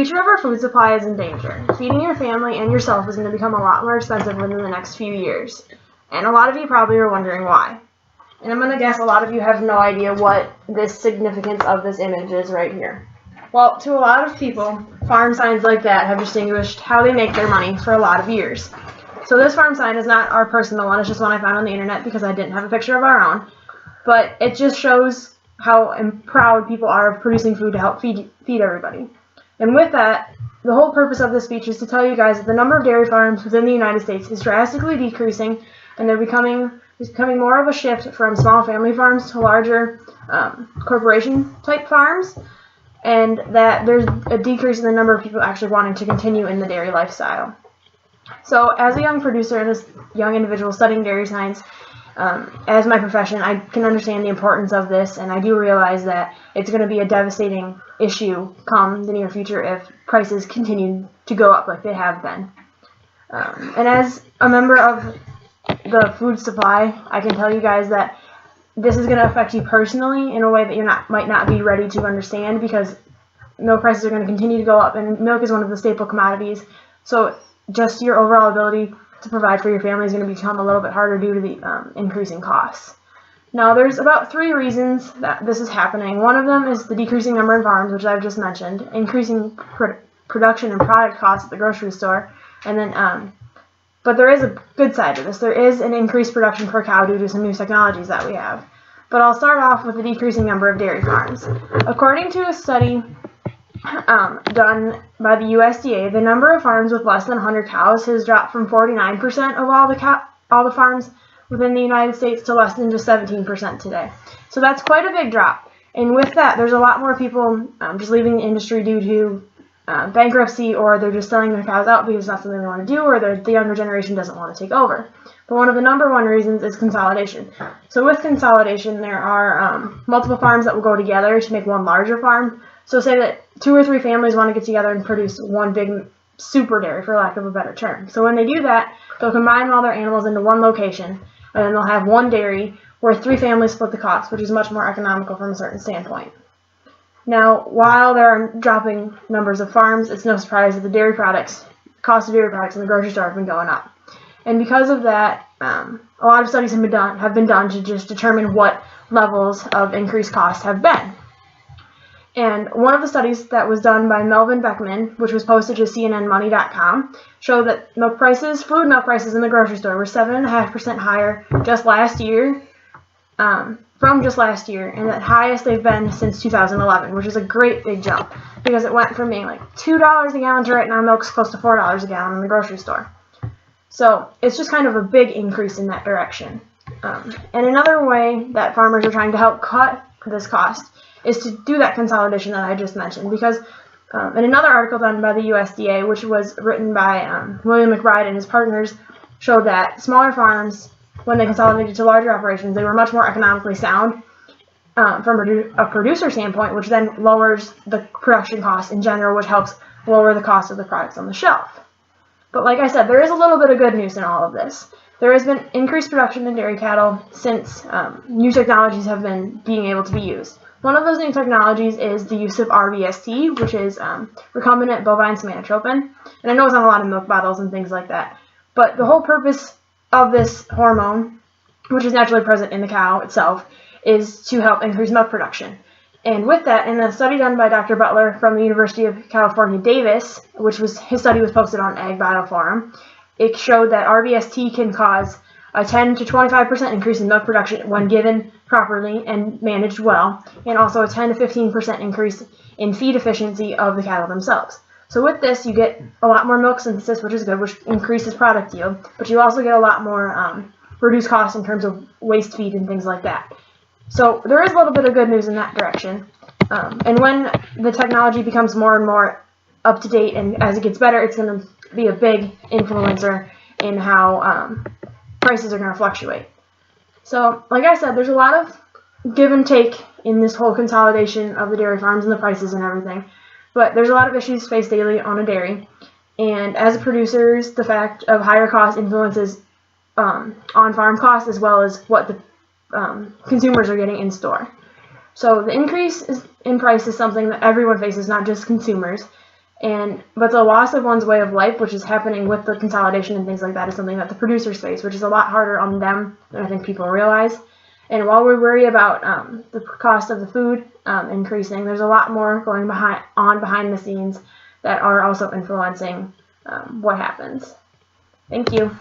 future of our food supply is in danger. Feeding your family and yourself is going to become a lot more expensive within the next few years. And a lot of you probably are wondering why. And I'm going to guess a lot of you have no idea what this significance of this image is right here. Well, to a lot of people, farm signs like that have distinguished how they make their money for a lot of years. So this farm sign is not our personal one, it's just one I found on the internet because I didn't have a picture of our own. But it just shows how proud people are of producing food to help feed everybody. And with that, the whole purpose of this speech is to tell you guys that the number of dairy farms within the United States is drastically decreasing, and there's becoming more of a shift from small family farms to larger corporation type farms, and that there's a decrease in the number of people actually wanting to continue in the dairy lifestyle. So as a young producer and a young individual studying dairy science, as my profession, I can understand the importance of this, and I do realize that it's going to be a devastating issue come the near future if prices continue to go up like they have been. And as a member of the food supply, I can tell you guys that this is going to affect you personally in a way that you might not be ready to understand, because milk prices are going to continue to go up, and milk is one of the staple commodities. So just your overall ability to provide for your family is going to become a little bit harder due to the increasing costs. Now, there's about 3 reasons that this is happening. One of them is the decreasing number of farms, which I've just mentioned, increasing production and product costs at the grocery store, and then but there is a good side to this. There is an increased production per cow due to some new technologies that we have. But I'll start off with the decreasing number of dairy farms. According to a study done by the USDA, the number of farms with less than 100 cows has dropped from 49% of all the farms within the United States to less than just 17% today. So that's quite a big drop. And with that, there's a lot more people just leaving the industry due to bankruptcy, or they're just selling their cows out because it's not something they want to do, or the younger generation doesn't want to take over. But one of the number one reasons is consolidation. So with consolidation, there are multiple farms that will go together to make one larger farm. So say that 2 or 3 families want to get together and produce one big super dairy, for lack of a better term. So when they do that, they'll combine all their animals into one location, and then they'll have one dairy where 3 families split the cost, which is much more economical from a certain standpoint. Now, while there are dropping numbers of farms, it's no surprise that the cost of dairy products in the grocery store have been going up. And because of that, a lot of studies have been done to just determine what levels of increased costs have been. And one of the studies that was done by Melvin Beckman, which was posted to CNNmoney.com, showed that food milk prices in the grocery store were 7.5% higher just last year, from just last year, and the highest they've been since 2011, which is a great big jump, because it went from being like $2 a gallon to right now milk's close to $4 a gallon in the grocery store. So it's just kind of a big increase in that direction. And another way that farmers are trying to help cut this cost is to do that consolidation that I just mentioned, because in another article done by the USDA, which was written by William McBride and his partners, showed that smaller farms, when they consolidated to larger operations, they were much more economically sound from a producer standpoint, which then lowers the production costs in general, which helps lower the cost of the products on the shelf. But like I said, there is a little bit of good news in all of this. There has been increased production in dairy cattle since new technologies have been being able to be used. One of those new technologies is the use of RBST, which is recombinant bovine somatotropin. And I know it's on a lot of milk bottles and things like that. But the whole purpose of this hormone, which is naturally present in the cow itself, is to help increase milk production. And with that, in a study done by Dr. Butler from the University of California, Davis, his study was posted on Ag Bioforum, it showed that RBST can cause a 10 to 25% increase in milk production when given properly and managed well, and also a 10 to 15% increase in feed efficiency of the cattle themselves. So with this, you get a lot more milk synthesis, which is good, which increases product yield, but you also get a lot more reduced costs in terms of waste feed and things like that. So there is a little bit of good news in that direction. And when the technology becomes more and more up to date, and as it gets better, it's going to be a big influencer in how prices are going to fluctuate. So, like I said, there's a lot of give and take in this whole consolidation of the dairy farms and the prices and everything. But there's a lot of issues faced daily on a dairy. And as producers, the fact of higher cost influences on-farm costs as well as what the consumers are getting in store. So the increase in price is something that everyone faces, not just consumers. But the loss of one's way of life, which is happening with the consolidation and things like that, is something that the producers face, which is a lot harder on them than I think people realize. And while we worry about the cost of the food increasing, there's a lot more going behind the scenes that are also influencing what happens. Thank you.